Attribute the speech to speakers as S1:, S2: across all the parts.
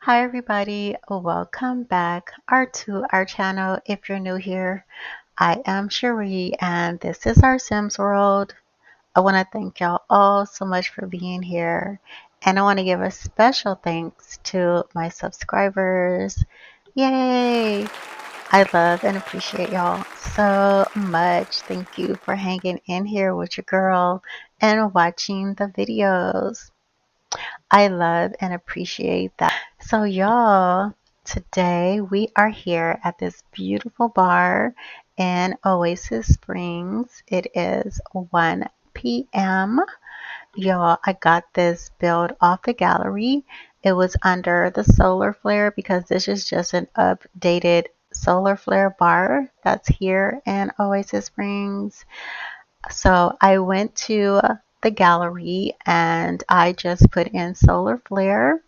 S1: Hi everybody, welcome back to our channel. If you're new here, I am Cherie and this is our Sims world. I want to thank y'all all so much for being here, and I want to give a special thanks to my subscribers. Yay! I love and appreciate y'all so much. Thank you for hanging in here with your girl and watching the videos. I love and appreciate that. So y'all, today we are here at this beautiful bar in Oasis Springs. It is 1 p.m. Y'all, I got this build off the gallery. It was under the solar flare because this is just an updated solar flare bar that's here in Oasis Springs. So I went to the gallery and I just put in solar flare,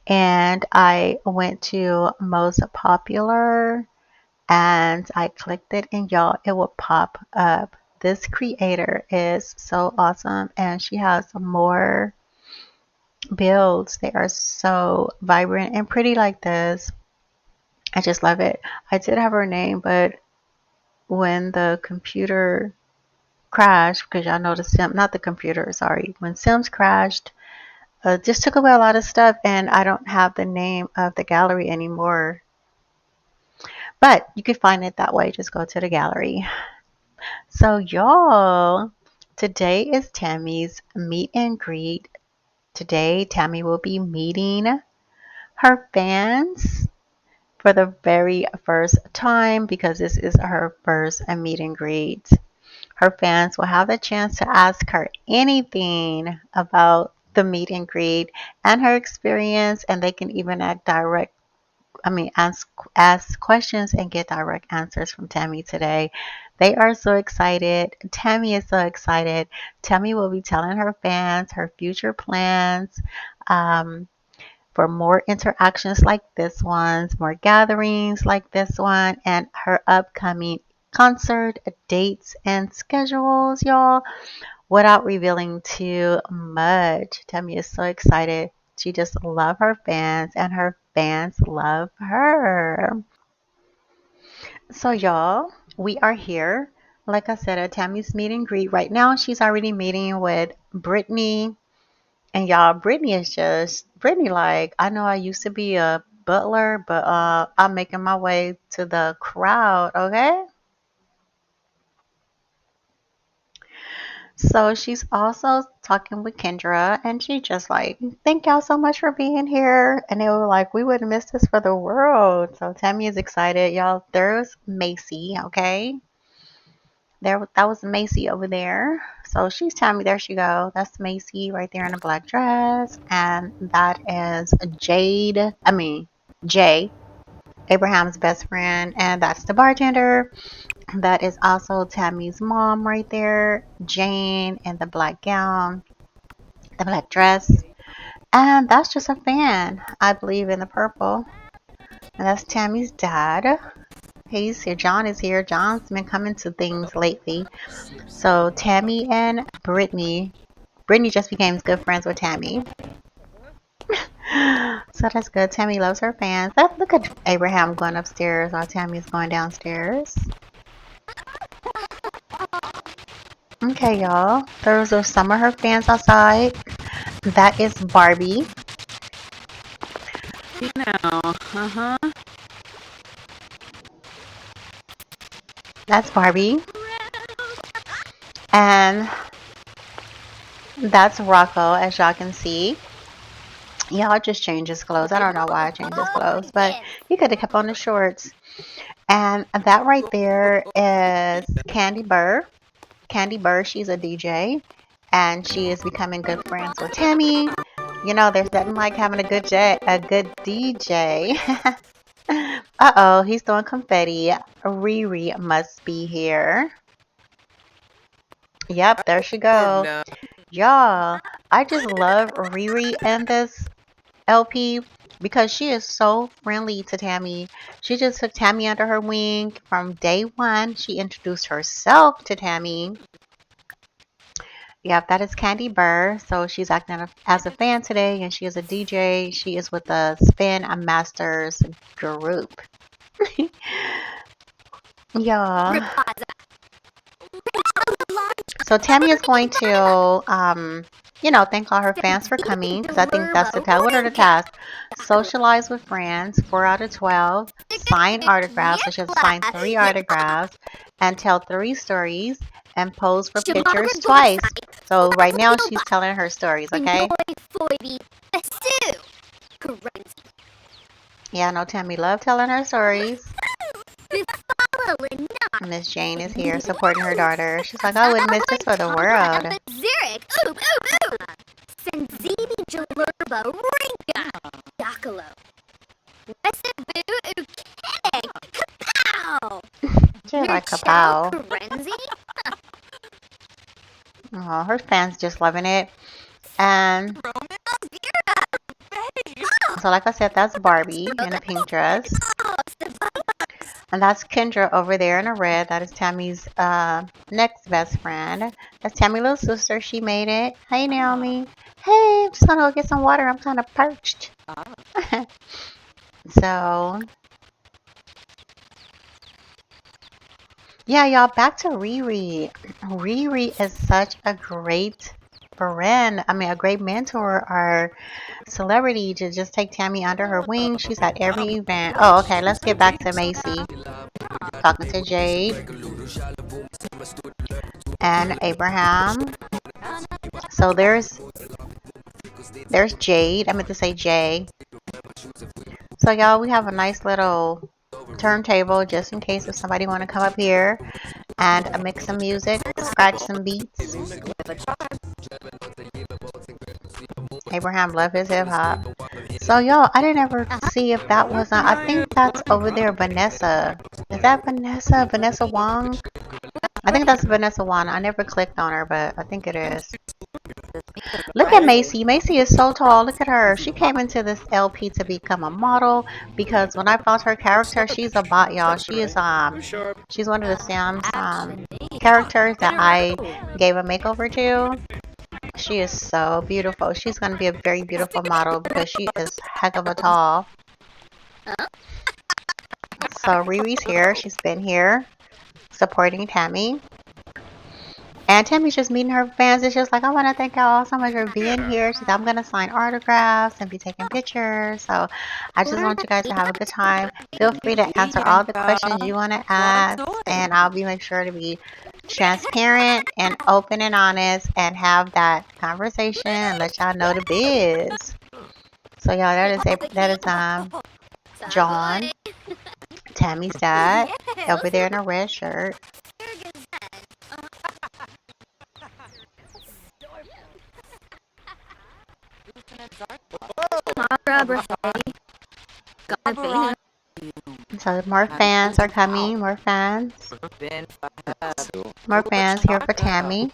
S1: and I went to most popular and I clicked it, and y'all, it will pop up. This creator is so awesome and she has more builds. They are so vibrant and pretty like this. I just love it. I did have her name, but when the computer crashed, because y'all know the sim, not the computer, sorry, when Sims crashed, just took away a lot of stuff, and I don't have the name of the gallery anymore. But you can find it that way. Just go to the gallery. So y'all, today is Tammie's meet and greet. Today, Tamie will be meeting her fans for the very first time because this is her first meet and greet. Her fans will have the chance to ask her anything about the meet and greet and her experience, and they can even ask questions and get direct answers from Tamie today. They are so excited. Tamie is so excited. Tamie will be telling her fans her future plans for more interactions like this one's, more gatherings like this one, and her upcoming concert dates and schedules, y'all, without revealing too much. Tamie is so excited. She just loves her fans and her fans love her. So y'all, we are here. Like I said, at Tammie's meet and greet. Right now, she's already meeting with Brittany. And y'all, Brittany like, I know I used to be a butler, but I'm making my way to the crowd, okay? So she's also talking with Kendra, and she just like, thank y'all so much for being here. And they were like, we wouldn't miss this for the world. So Tamie is excited. Y'all, there's Macy, okay? That was Macy over there. So she's telling me, there she go. That's Macy right there in a black dress. And that is Jay, Abraham's best friend. And that's the bartender. That is also Tammie's mom right there, Jane, in the black gown, the black dress. And that's just a fan, I believe, in the purple. And that's Tammie's dad. He's here. John is here. John's been coming to things lately. So Tamie and Brittany. Brittany just became good friends with Tamie. So that's good. Tamie loves her fans. Look at Abraham going upstairs while Tammie's going downstairs. Okay, y'all. Those are some of her fans outside. That is Barbie. That's Barbie. And that's Rocco, as y'all can see. Y'all just changed his clothes. I don't know why I changed his clothes, but he could have kept on the shorts. And that right there is Candy Burr. Candy Burr, she's a DJ, and she is becoming good friends with Tamie. You know, there's nothing like having a good DJ. Uh-oh, he's throwing confetti. Riri must be here. Yep, there she goes. No. Y'all, I just love Riri in this LP because she is so friendly to Tamie. She just took Tamie under her wing from day one. She introduced herself to Tamie. Yep, that is Candy Burr. So she's acting as a fan today, and she is a DJ. She is with the Spin Masters group. Yeah. So Tamie is going to, thank all her fans for coming, because I think that's the task. What are the tasks? Socialize with friends, 4 out of 12. Sign autographs, so she has to sign 3 autographs, and tell 3 stories, and pose for pictures twice. So right now she's telling her stories, okay? Yeah, I know Tamie loves telling her stories. Miss Jane is here supporting her daughter. She's like, I wouldn't miss this for the world. She's like, kapow. Oh, her fans just loving it. And so like I said, that's Barbie in a pink dress. And that's Kendra over there in a red. That is Tammie's next best friend. That's Tammie's little sister. She made it. Hey, Naomi. Hey, I'm just going to go get some water. I'm kind of parched. So, yeah, y'all, back to Riri. Riri is such a great friend. I mean, a great mentor or celebrity to just take Tamie under her wing. She's at every event. Oh, okay. Let's get back to Macy. Talking to Jade and Abraham. So there's Jade. I meant to say Jay. So y'all, we have a nice little turntable just in case if somebody want to come up here and mix some music, scratch some beats. Abraham loved his hip hop. So y'all, I didn't ever see if that was not. I think that's over there, Vanessa. Is that Vanessa? Vanessa Wong? I think that's Vanessa Wong. I never clicked on her, but I think it is. Look at Macy. Macy is so tall. Look at her. She came into this LP to become a model because when I found her character, she's a bot, y'all. She is she's one of the Sam's characters that I gave a makeover to. She is so beautiful. She's going to be a very beautiful model because she is heck of a tall. So Riri's here. She's been here supporting Tamie. And Tammie's just meeting her fans. It's just like, I want to thank y'all so much for being here. She's like, I'm going to sign autographs and be taking pictures. So I just want you guys to have a good time. Feel free to answer all the questions you want to ask. And I'll be make sure to be transparent and open and honest and have that conversation and let y'all know the biz. So y'all, that is John, Tammie's dad, over there in a red shirt. So more fans are coming, more fans. More fans here for Tamie.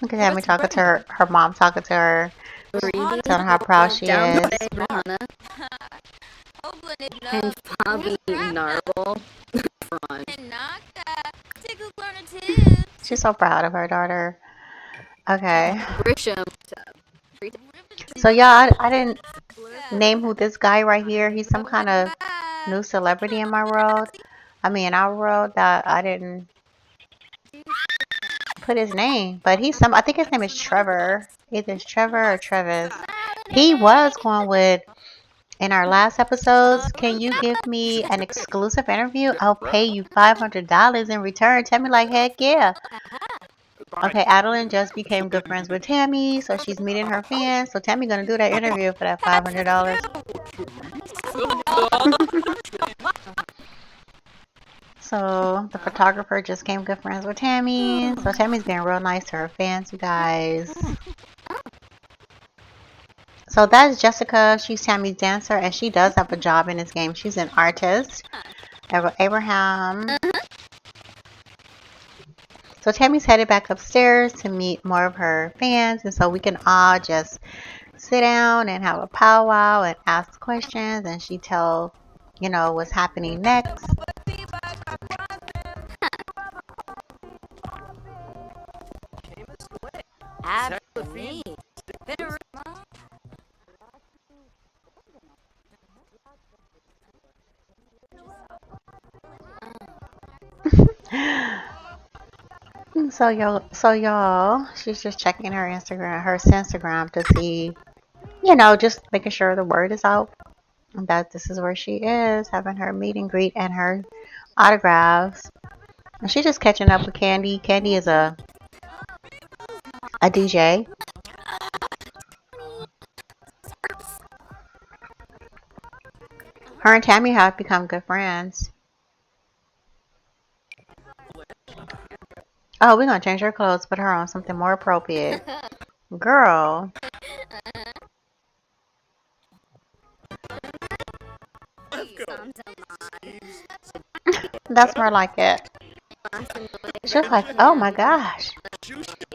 S1: Look at Tamie talking to her mom talking to her, telling her how proud she is.
S2: And Bobby Narble.
S1: She's so proud of her daughter. Okay. So y'all, I didn't name who this guy right here. He's some kind of new celebrity in my world. I mean, in our world that I didn't put his name, but he's I think his name is Trevor. Either it's Trevor or Travis. He was going with, in our last episodes, can you give me an exclusive interview? I'll pay you $500 in return. Tamie like, heck yeah. Okay, Adeline just became good friends with Tamie, so she's meeting her fans. So Tamie gonna do that interview for that $500. So the photographer just became good friends with Tamie. So Tammie's being real nice to her fans, you guys. So that's Jessica. She's Tammie's dancer, and she does have a job in this game. She's an artist. Abraham. So Tammie's headed back upstairs to meet more of her fans, and so we can all just sit down and have a powwow and ask questions, and she tell, what's happening next.
S2: After me.
S1: So y'all, she's just checking her Instagram to see, just making sure the word is out that this is where she is, having her meet and greet and her autographs. And she's just catching up with Candy. Candy is a DJ. Her and Tamie have become good friends. Oh, we're gonna change her clothes, put her on something more appropriate. Girl, that's more like it. She was like, oh my gosh.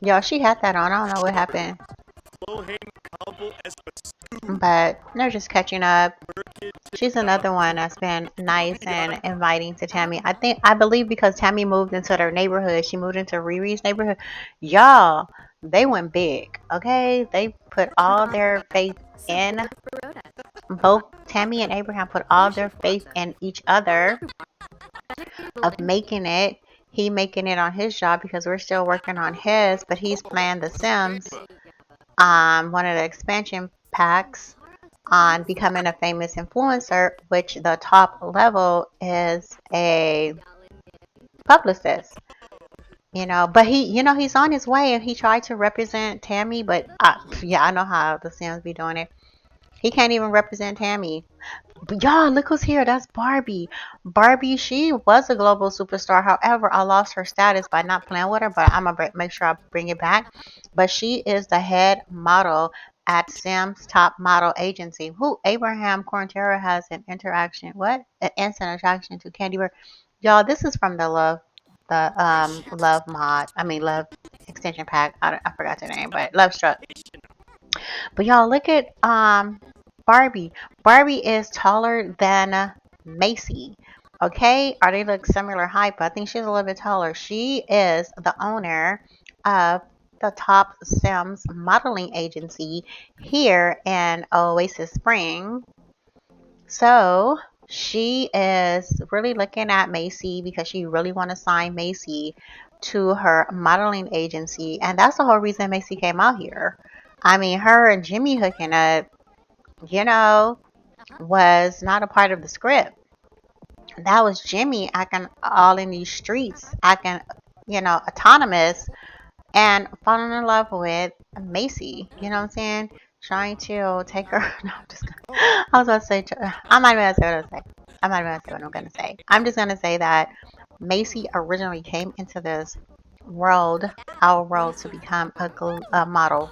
S1: Yo, she had that on. I don't know what happened. But they're just catching up. She's another one that's been nice and inviting to Tamie. I believe because Tamie moved into their neighborhood. She moved into Riri's neighborhood. Y'all, they went big, okay? They put all their faith in, both Tamie and Abraham put all their faith in each other of making it. He making it on his job because we're still working on his, but he's playing The Sims, one of the expansion packs, on becoming a famous influencer, which the top level is a publicist. But he's on his way, and he tried to represent Tamie, but yeah, I know how the Sims be doing it. He can't even represent Tamie. But y'all, look who's here. That's Barbie. Barbie, she was a global superstar. However, I lost her status by not playing with her, but I'm going to make sure I bring it back. But she is the head model at Sims Top Model Agency. Who Abraham Corntera has an interaction. What? An instant attraction to Candy Bear. Y'all, this is from the Love mod. I mean, Love extension pack. I forgot the name, but Love Struck. But y'all, look at Barbie. Barbie is taller than Macy. Okay, or they look similar height, but I think she's a little bit taller. She is the owner of the Top Sims modeling agency here in Oasis Spring. So she is really looking at Macy because she really want to sign Macy to her modeling agency, and that's the whole reason Macy came out here. I mean, her and Jimmie hooking up, was not a part of the script. That was Jimmie acting all in these streets, acting, autonomous, and falling in love with Macy. You know what I'm saying? Trying to take her. No, I'm just gonna, I was about to say, I'm not even going to say what I was going to say. I'm not even going to say what I'm going to say. I'm just going to say that Macy originally came into this world, our world, to become a model.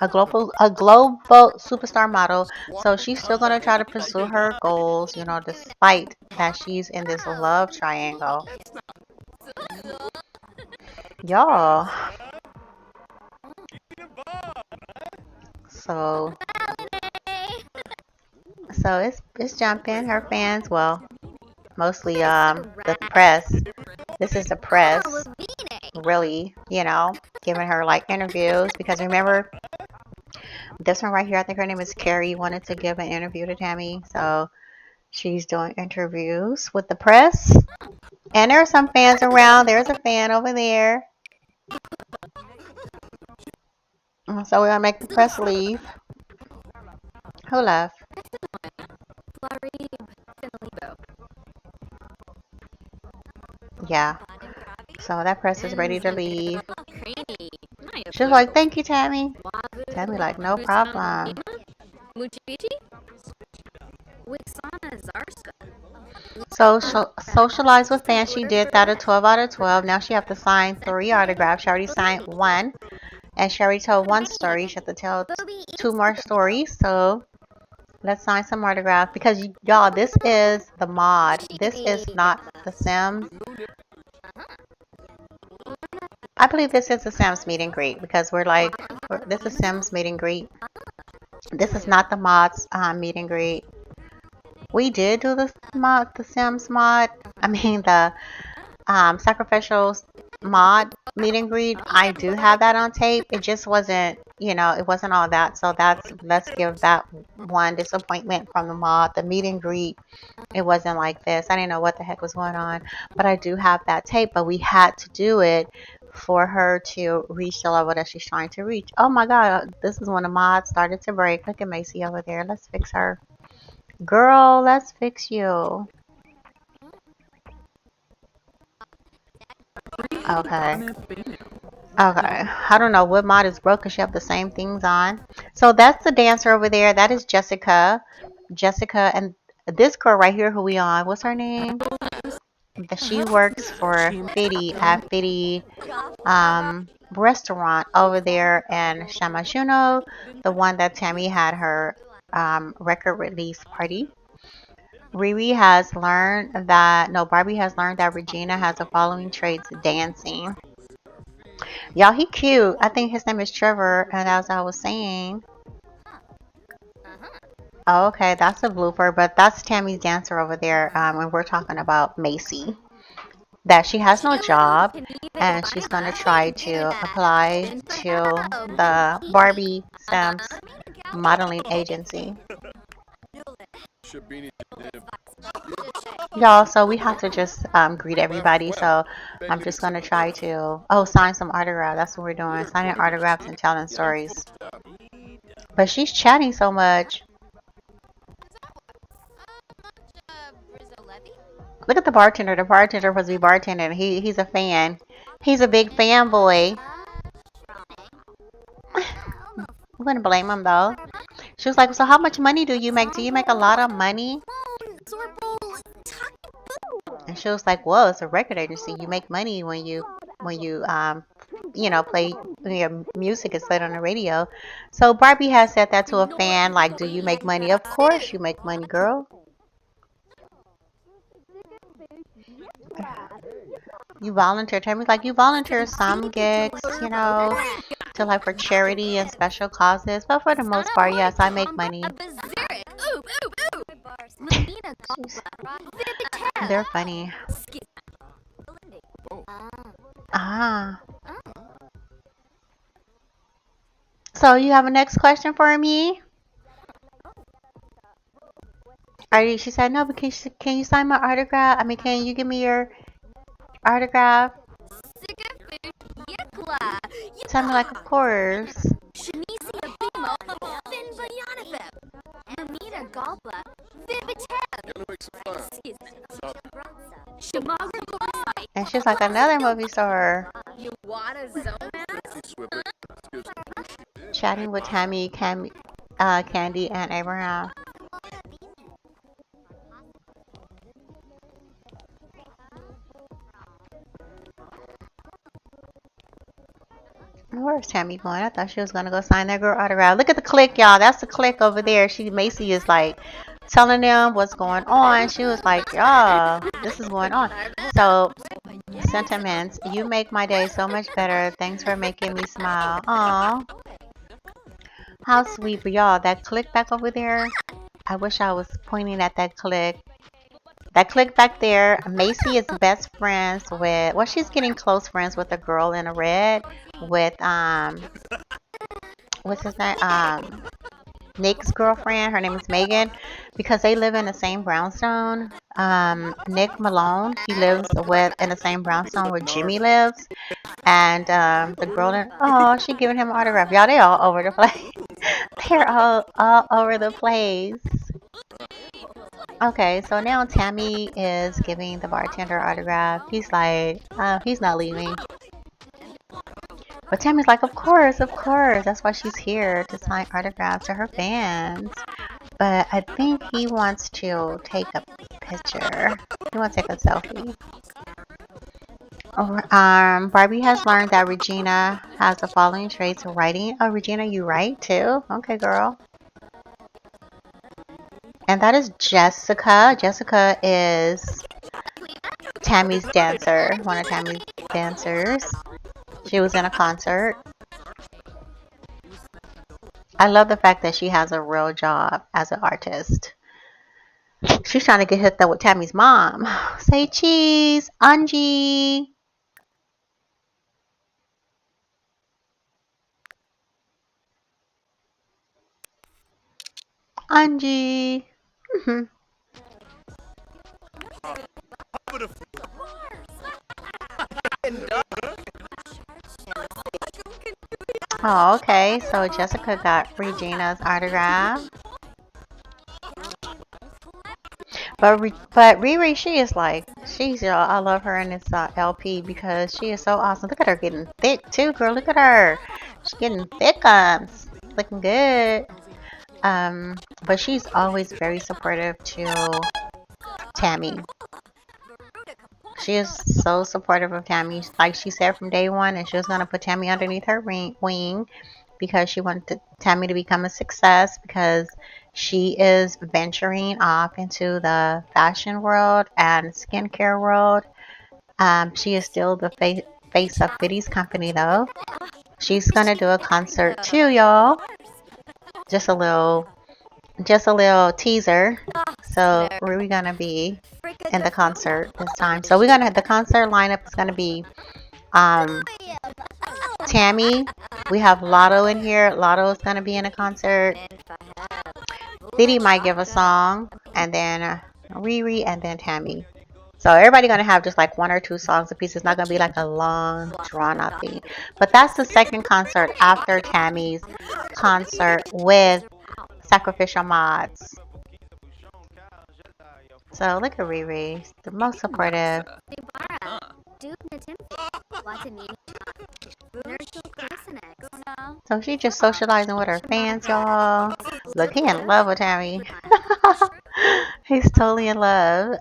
S1: A global superstar model. So she's still gonna try to pursue her goals, despite that she's in this love triangle. Y'all. So it's jumping. Her fans, well, mostly the press. This is the press really, giving her like interviews, because remember, this one right here, I think her name is Carrie, wanted to give an interview to Tamie. So she's doing interviews with the press. And there are some fans around. There's a fan over there. So we're going to make the press leave. Who left? Yeah. So that press is ready to leave. She's like, thank you, Tamie. Tamie like, no problem. So socialize with fans. She did that, a 12 out of 12. Now she have to sign 3 autographs. She already signed 1. And she already told 1 story. She have to tell 2 more stories. So let's sign some autographs. Because y'all, this is the mod. This is not the Sims. I believe this is the Sims meet and greet, because this is Sims meet and greet. This is not the mods meet and greet. We did do the Sims mod. I mean the sacrificial mod meet and greet. I do have that on tape. It just wasn't, it wasn't all that. So let's give that one disappointment from the mod. The meet and greet, it wasn't like this. I didn't know what the heck was going on, but I do have that tape. But we had to do it for her to reach the level that she's trying to reach. Oh my God, this is when the mod started to break. Look at Macy over there. Let's fix her. Girl, let's fix you. Okay. Okay. I don't know what mod is broke because you have the same things on. So that's the dancer over there. That is Jessica. Jessica and this girl right here who we on. What's her name? She works for Fitty at Fitty restaurant over there in Shamashuno, the one that Tamie had her record release party. Riri has learned that, no, Barbie has learned that Regina has the following traits dancing. Y'all, he cute. I think his name is Trevor, and as I was saying, oh, okay, that's a blooper, but that's Tammy's dancer over there, and we're talking about Macy. That she has no job, and she's gonna try to apply to the Barbie Sims modeling agency. Y'all, so we have to just greet everybody. So I'm just gonna try to sign some autograph. That's what we're doing, signing autographs and telling stories. But she's chatting so much. Look at the bartender. The bartender supposed to be bartending. He's a fan. He's a big fanboy. Wouldn't blame him though. She was like, "So how much money do you make? Do you make a lot of money?" And she was like, "Whoa, it's a record agency. You make money when you play your music is played on the radio." So Barbie has said that to a fan, like, "Do you make money?" Of course you make money, girl. You volunteer. Tammy's like, you volunteer some gigs, to like for charity and special causes. But for the most part, yes, I make money. They're funny. Ah. So you have a next question for me? She said no, but can you sign my autograph? I mean, can you give me your autograph? Tell me like, of course. And she's like another movie star. Chatting with Tamie, Candy, and Abraham. Where's Tamie going? I thought she was gonna go sign that girl autograph. Look at the click, y'all. That's the click over there. Macy is like telling them what's going on. She was like, y'all, this is going on. So sentiments, you make my day so much better. Thanks for making me smile. Aw. How sweet. But y'all, that click back over there, I wish I was pointing at that click. That click back there, Macy is best friends with, well, she's getting close friends with a girl in a red with, what's his name? Nick's girlfriend. Her name is Megan because they live in the same brownstone. Nick Malone, he lives in the same brownstone where Jimmie lives. And the girl, she giving him an autograph. Y'all, they all over the place. They're all over the place. Okay, so now Tamie is giving the bartender autograph. He's like, he's not leaving. But Tammie's like, of course, of course. That's why she's here, to sign autographs to her fans. But I think he wants to take a picture. He wants to take a selfie. Barbie has learned that Regina has the following traits of writing. Oh, Regina, you write too? Okay, girl. And that is Jessica. Jessica is Tammie's dancer, one of Tammie's dancers. She was in a concert. I love the fact that she has a real job as an artist. She's trying to get hooked up with Tammie's mom. Say cheese, Angie. Angie. Oh, okay. So Jessica got Regina's autograph. But Riri, she is like, I love her in this LP because she is so awesome. Look at her getting thick too, girl. Look at her. She's getting thick looking good. But she's always very supportive to Tamie. She is so supportive of Tamie. Like she said from day one, and she was gonna put Tamie underneath her wing because she wanted Tamie to become a success because she is venturing off into the fashion world and skincare world. She is still the face of Biddy's company though. She's gonna do a concert too, y'all. Just a little teaser. So where we gonna be in the concert this time? So the concert lineup is gonna be Tamie. We have Lotto in here. Lotto is gonna be in a concert. Biddy might give a song, and then Riri, and then Tamie. So everybody gonna have just like one or two songs a piece. It's not gonna be like a long drawn out thing. But that's the second concert after Tammie's concert with Sacrificial Mods. So look at Riri, the most supportive. So she just socializing with her fans, y'all. Look, he in love with Tamie. He's totally in love.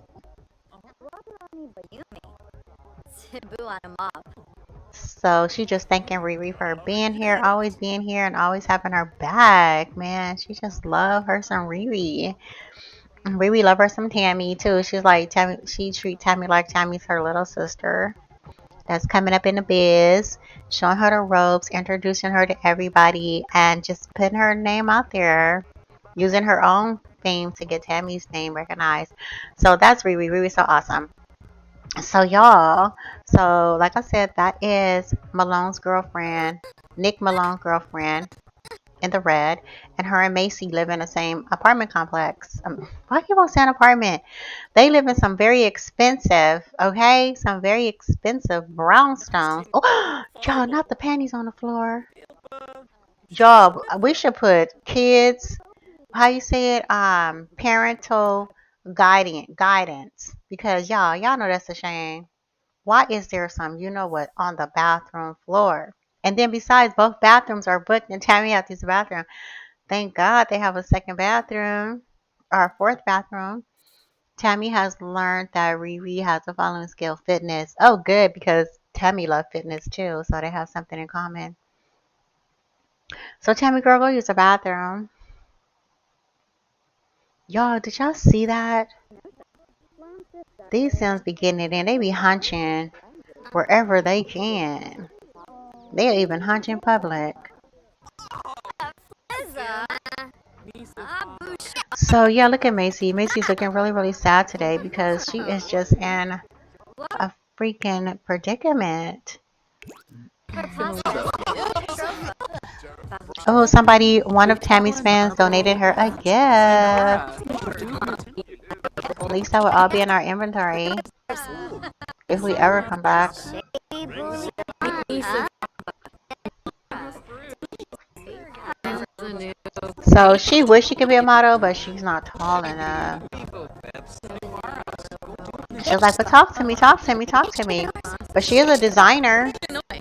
S1: So she just thanking Riri for being here, always being here, and always having her back. Man, she just love her some Riri. Riri love her some Tamie too. She's like Tamie. She treat Tamie like Tammie's her little sister. That's coming up in the biz, showing her the ropes, introducing her to everybody, and just putting her name out there, using her own fame to get Tammie's name recognized. So that's Riri. Riri's so awesome. So y'all, so like I said, that is Malone's girlfriend, Nick Malone's girlfriend in the red, and her and Macy live in the same apartment complex. Why keep on saying apartment? They live in some very expensive, okay, some very expensive brownstones. Oh, y'all, not the panties on the floor. Y'all, we should put kids, how you say it, parental guidance, because y'all know that's a shame. Why is there some, you know what, on the bathroom floor? And then besides, both bathrooms are booked, and Tamie has this bathroom. Thank God they have a second bathroom or a fourth bathroom. Tamie has learned that Riri has a following scale fitness. Oh, good, because Tamie loves fitness too, so they have something in common. So Tamie, girl, go use the bathroom. Y'all, did y'all see that? These Sims be getting it in. They be hunching wherever they can. They'll even hunch in public. So yeah, look at Macy. Macy's looking really, really sad today because she is just in a freaking predicament. Oh, one of Tammie's fans donated her a gift. At least that would all be in our inventory if we ever come back. So she wished she could be a model, but she's not tall enough. She was like, but talk to me. But she is a designer.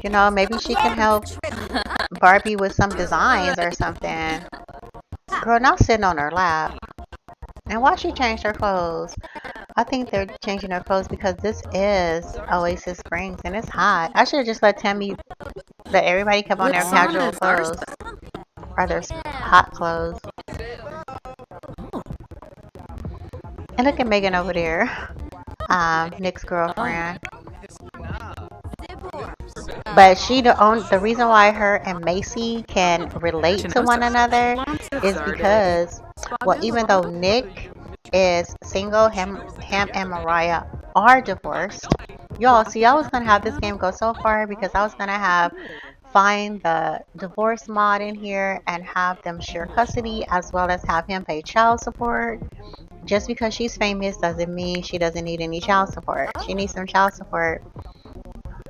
S1: You know, maybe she can help Barbie with some designs or something. Girl, not sitting on her lap. And why she changed her clothes? I think they're changing their clothes because this is Oasis Springs and it's hot. I should have just let everybody come on their casual clothes. Or their hot clothes. And look at Megan over there. Nick's girlfriend. But the reason why her and Macy can relate to one another is because, well, even though Nick is single. Him and Mariah are divorced. Y'all, see, I was gonna have this game go so far because I was gonna have find the divorce mod in here and have them share custody as well as have him pay child support. Just because she's famous doesn't mean she doesn't need any child support. She needs some child support.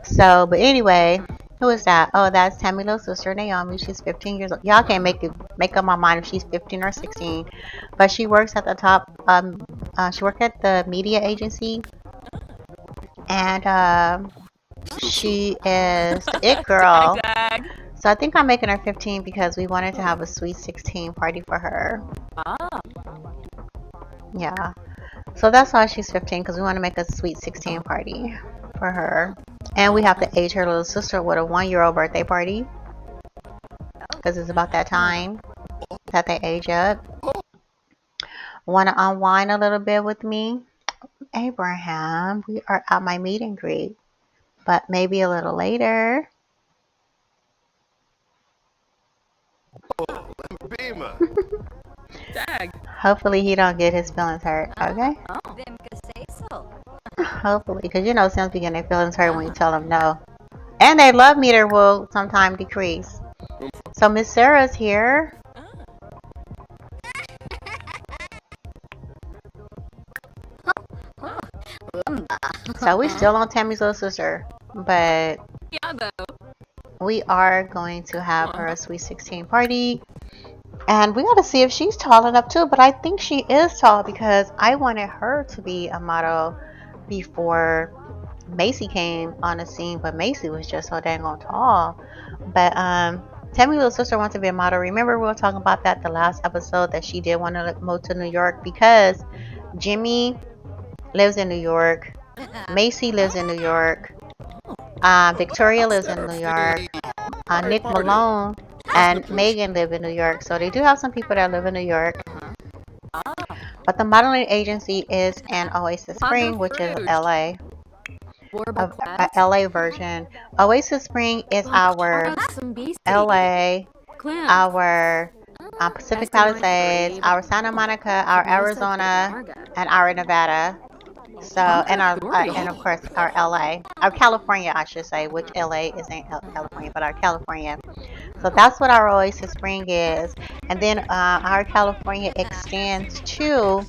S1: So, but anyway, who is that? Oh, that's Tammie's little sister Naomi. She's 15 years old. Y'all can't make up my mind if she's 15 or 16, but she works at the top. She worked at the media agency, and she is the it girl. So I think I'm making her 15 because we wanted to have a sweet 16 party for her. Yeah. So that's why she's 15, because we want to make a sweet 16 party for her. And we have to age her little sister with a 1-year-old birthday party, because it's about that time that they age up. Want to unwind a little bit with me? Abraham, we are at my meet and greet, but maybe a little later. Hopefully he don't get his feelings hurt, okay? Hopefully, because you know Sims be getting their feelings hurt when you tell them no. And their love meter will sometime decrease. So Miss Sarah's here. So we still on Tammie's little sister, but we are going to have her a sweet 16 party. And we gotta see if she's tall enough too, but I think she is tall because I wanted her to be a model before Macy came on the scene, but Macy was just so dang on tall. But Tammie's little sister wants to be a model. Remember we were talking about that the last episode, that she did want to move to New York because Jimmie lives in New York, Macy lives in New York, Victoria lives in New York, Nick Malone and Megan live in New York. So they do have some people that live in New York. But the modeling agency is in Oasis Spring, which is LA. A LA version. Oasis Spring is our LA, our Pacific Palisades, our Santa Monica, our Arizona, and our Nevada. So, and of course our LA, our California, I should say, which LA isn't California, but our California. So that's what our Oasis Spring is. And then our California extends to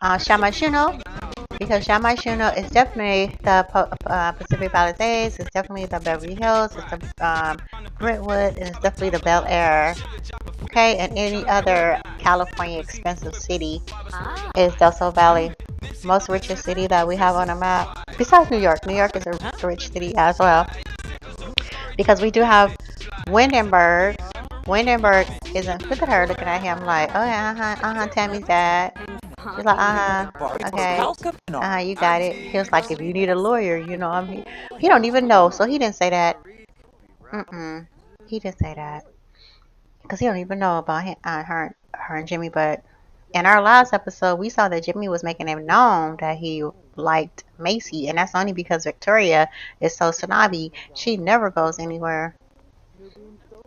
S1: Shamashino, because Shamashino is definitely the Pacific Palisades, it's definitely the Beverly Hills, it's the Brentwood, and it's definitely the Bel Air. Okay, and any other California expensive city is Del Sol Valley. Most richest city that we have on the map, besides New York. New York is a rich city as well, because we do have Windenburg. Windenburg isn't. Look at her looking at him like, oh yeah, Tammie's dad. She's like, okay, you got it. He was like, if you need a lawyer, you know, he don't even know, so he didn't say that. He didn't say that because he don't even know about him, her and Jimmie. But in our last episode, we saw that Jimmie was making it known that he liked Macy, and that's only because Victoria is so snobby. She never goes anywhere.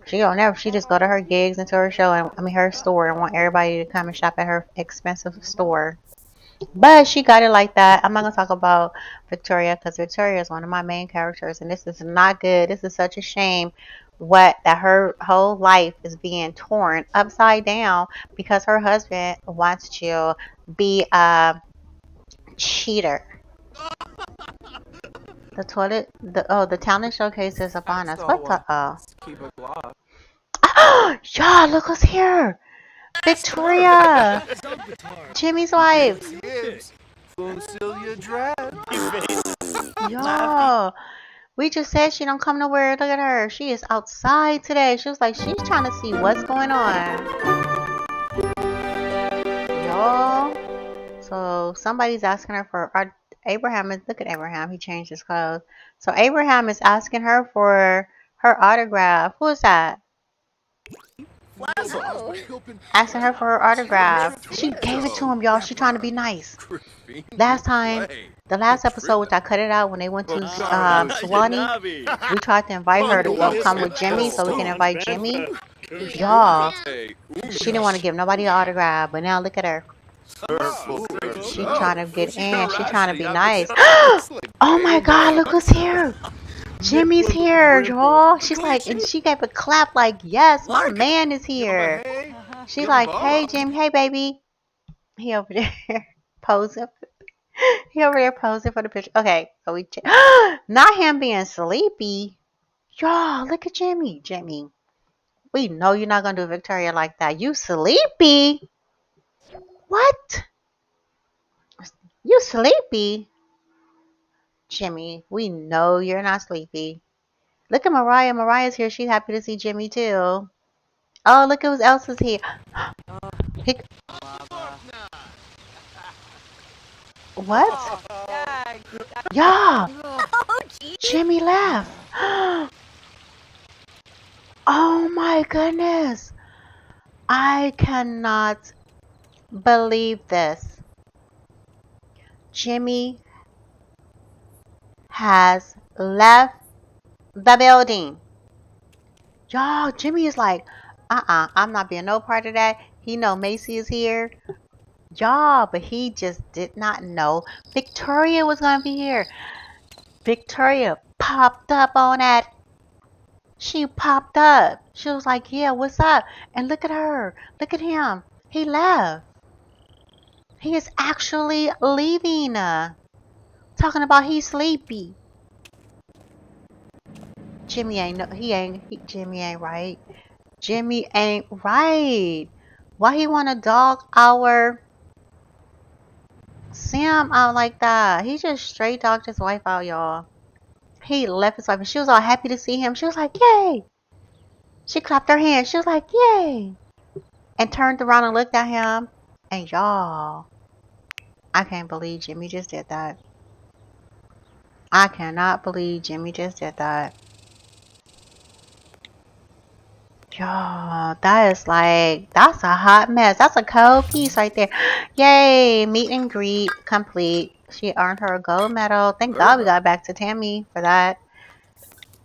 S1: She don't never. She just go to her gigs and to her show, and her store, and want everybody to come and shop at her expensive store. But she got it like that. I'm not gonna talk about Victoria because Victoria is one of my main characters, and this is not good. This is such a shame. That her whole life is being torn upside down because her husband wants to be a cheater. The toilet, the talent showcase is upon us. What the y'all, look who's here. Victoria, Jimmie's wife. Y'all, we just said she don't come nowhere. Look at her. She is outside today. She was like, she's trying to see what's going on. Y'all. So somebody's asking her for Abraham. Look at Abraham. He changed his clothes. So Abraham is asking her for her autograph. Who is that? Asking her for her autograph. She gave it to him, y'all. She trying to be nice. The last episode, which I cut it out when they went to Suwannee, we tried to invite her to go come with Jimmie so we can invite Jimmie. Y'all, she didn't want to give nobody an autograph, but now look at her. She trying to get in. She trying to be nice. Oh my God, look who's here. Jimmie's here, y'all. She's like, and she gave a clap like, yes, my man is here. She's like, hey, Jim, hey, baby. He over there posing. He over there posing for the picture. Okay, so we not him being sleepy. Y'all, look at Jimmie. Jimmie, we know you're not gonna do Victoria like that. You sleepy? What? You sleepy? Jimmie, we know you're not sleepy. Look at Mariah. Mariah's here. She's happy to see Jimmie too. Oh, look at who else is here. He, what? Yeah, Jimmie left. Oh my goodness. I cannot believe this. Jimmie has left the building. Y'all, Jimmie is like, I'm not being no part of that. He know Macy is here. Y'all, but he just did not know Victoria was going to be here. Victoria popped up on that. She popped up. She was like, yeah, what's up? And look at her. Look at him. He left. He is actually leaving. Talking about he's sleepy. Jimmie ain't no, Jimmie ain't right. Jimmie ain't right. Why he wanna dog our Sam out like that? He just straight dogged his wife out, y'all. He left his wife and she was all happy to see him. She was like, yay. She clapped her hands. She was like, yay. And turned around and looked at him. And y'all, I can't believe Jimmie just did that. I cannot believe Jimmie just did that. Y'all, that is like, that's a hot mess. That's a cold piece right there. Yay, meet and greet complete. She earned her a gold medal. Thank God we got back to Tamie for that.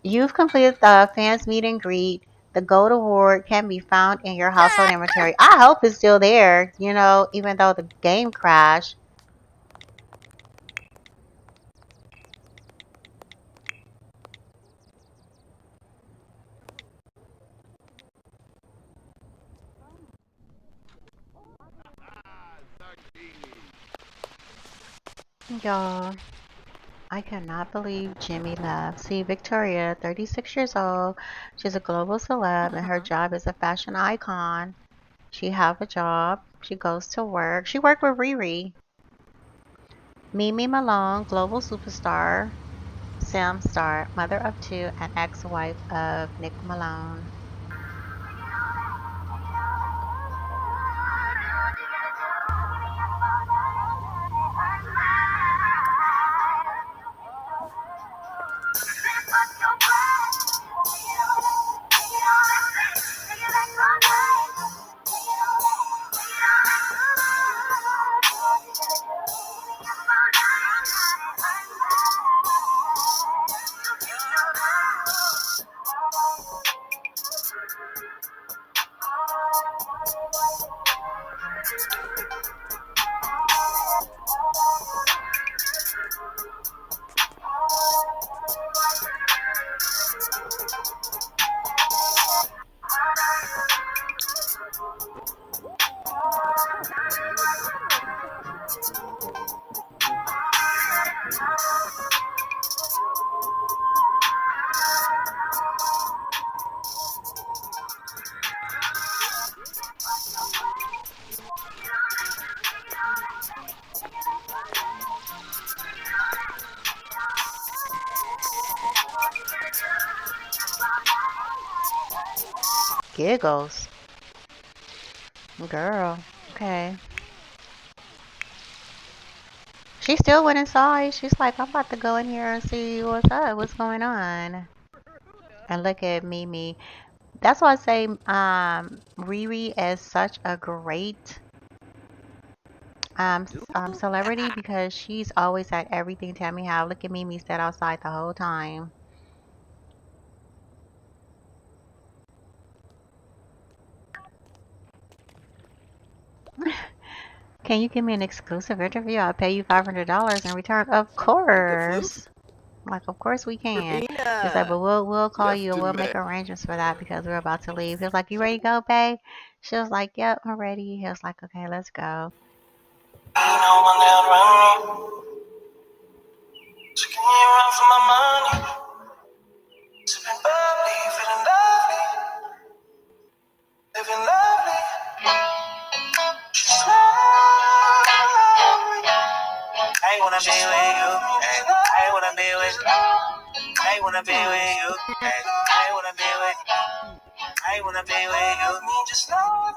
S1: You've completed the fans meet and greet. The gold award can be found in your household inventory. I hope it's still there, you know, even though the game crashed. Y'all, I cannot believe Jimmie left. See, Victoria, 36 years old. She's a global celeb and her job is a fashion icon. She have a job. She goes to work. She worked with Riri. Mimi Malone, global superstar. Sam Star, mother of two and ex-wife of Nick Malone. Giggles. Girl. Okay. She still went inside. She's like, I'm about to go in here and see what's up, what's going on. And look at Mimi. That's why I say Riri is such a great celebrity because she's always at everything Tamie have. Look at Mimi sat outside the whole time. Can you give me an exclusive interview? I'll pay you $500 in return. Of course. Like, of course we can. He's like, but we'll call you and we'll make arrangements for that because we're about to leave. He was like, you ready to go, babe? She was like, yep, I'm ready. He was like, okay, let's go.
S2: I wanna be with you. I wanna be with you. I wanna be with you. I wanna be with you. I wanna be with you. Just know.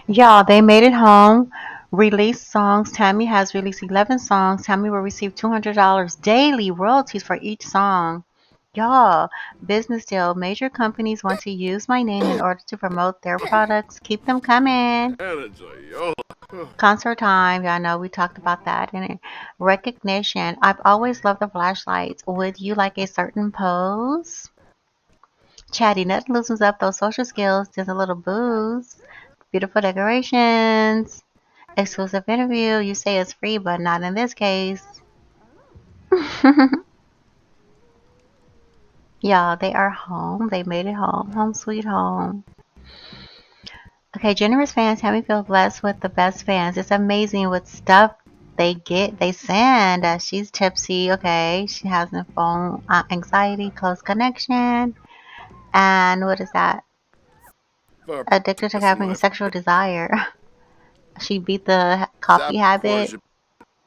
S1: Y'all, they made it home. Released songs. Tamie has released 11 songs. Tamie will receive $200 daily royalties for each song. Y'all, business deal. Major companies want to use my name in order to promote their products. Keep them coming. Concert time. Y'all know we talked about that. And recognition. I've always loved the flashlights. Would you like a certain pose? Chatty, nothing loosens up those social skills. Just a little booze. Beautiful decorations. Exclusive interview. You say it's free, but not in this case. Y'all, they are home. They made it home. Home sweet home. Okay, generous fans, Tamie feels blessed with the best fans. It's amazing what stuff they send. She's tipsy. Okay, she has a phone anxiety, close connection, and what is that? Addicted to having a sexual desire. She beat the coffee habit.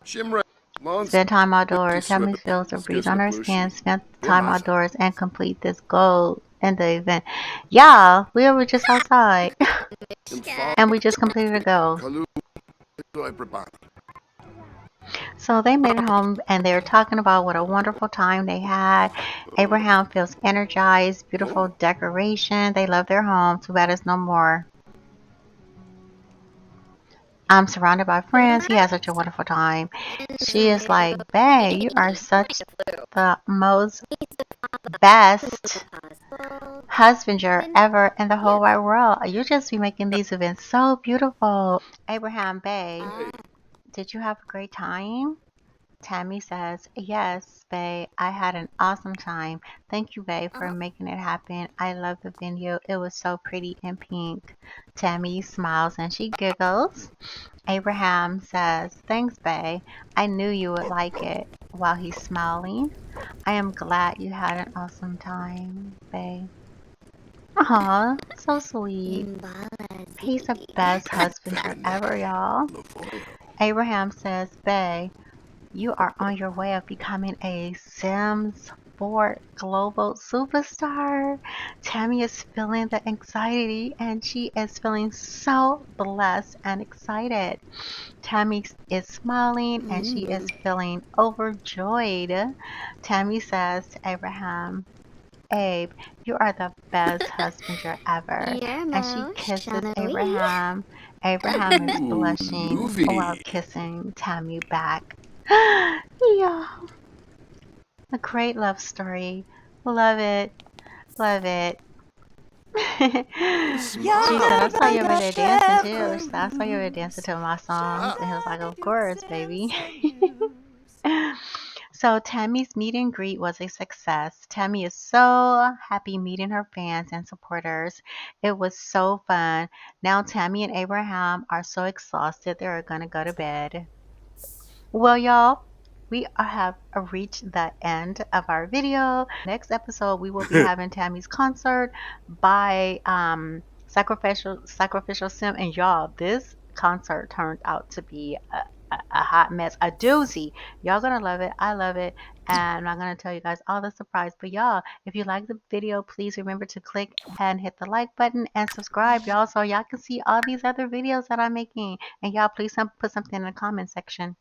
S1: Spend time outdoors. Tamie feels a breeze on her skin. Spend time outdoors and complete this goal in the event. Yeah, we were just outside and we just completed a goal. So they made it home and they were talking about what a wonderful time they had. Abraham feels energized, beautiful decoration. They love their home. Too bad it's no more. I'm surrounded by friends. He has such a wonderful time. She is like, babe, you are such the most best husbander ever in the whole wide world. You just be making these events so beautiful. Abraham, babe, did you have a great time? Tamie says, yes, babe, I had an awesome time. Thank you, babe, for making it happen. I love the venue. It was so pretty and pink. Tamie smiles and she giggles. Abraham says, thanks, babe. I knew you would like it. While he's smiling, I am glad you had an awesome time, babe. Aw, so sweet. He's the best husband ever, y'all. Abraham says, babe, you are on your way of becoming a Sims 4 global superstar. Tamie is feeling the anxiety and she is feeling so blessed and excited. Tamie is smiling and she is feeling overjoyed. Tamie says to Abraham, Abe, you are the best husband ever. And she kisses Abraham. Abraham is blushing while kissing Tamie back. Yeah, a great love story. Love it. Love it. She said, I saw you over there dancing too. She said, I saw you over there dancing to my songs. And he was like, of course, baby. So Tammie's meet and greet was a success. Tamie is so happy meeting her fans and supporters. It was so fun. Now Tamie and Abraham are so exhausted they're gonna go to bed. Well, y'all, we have reached the end of our video. Next episode, we will be having Tammie's concert by Sacrificial Sim. And y'all, this concert turned out to be a hot mess, a doozy. Y'all gonna love it. I love it. And I'm not gonna tell you guys all the surprise. But y'all, if you like the video, please remember to click and hit the like button and subscribe, y'all, so y'all can see all these other videos that I'm making. And y'all, please put something in the comment section.